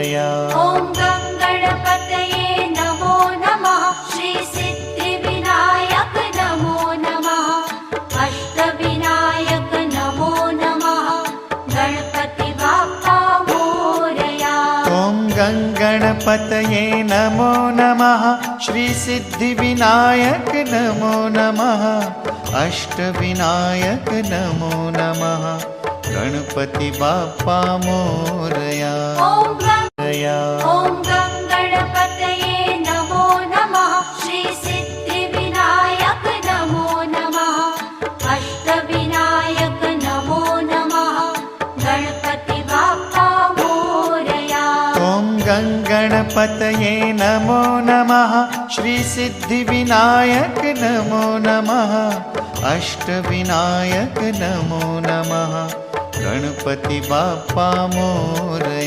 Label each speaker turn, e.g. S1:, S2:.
S1: मोरया।
S2: ॐ गणपतये नमो नमः। श्री सिद्धिविनायक नमो नमः। अष्टविनायक नमो नमः। गणपति बाप्पा मोरया।
S1: ॐ गणपतये नमो नमः। श्री सिद्धिविनायक नमो नमः। अष्टविनायक नमो नमः। गणपति बाप्पा मोरया।
S2: ॐ गणपतये नमो नमः। श्री सिद्धिविनायक नमो नमः। अष्टविनायक नमो नमः। गणपति बाप्पा मोरया।
S1: ॐ गणपतये नमो नमः। श्री सिद्धिविनायक नमो नमः। अष्टविनायक नमो नमः। गणपति बाप्पा मोरया।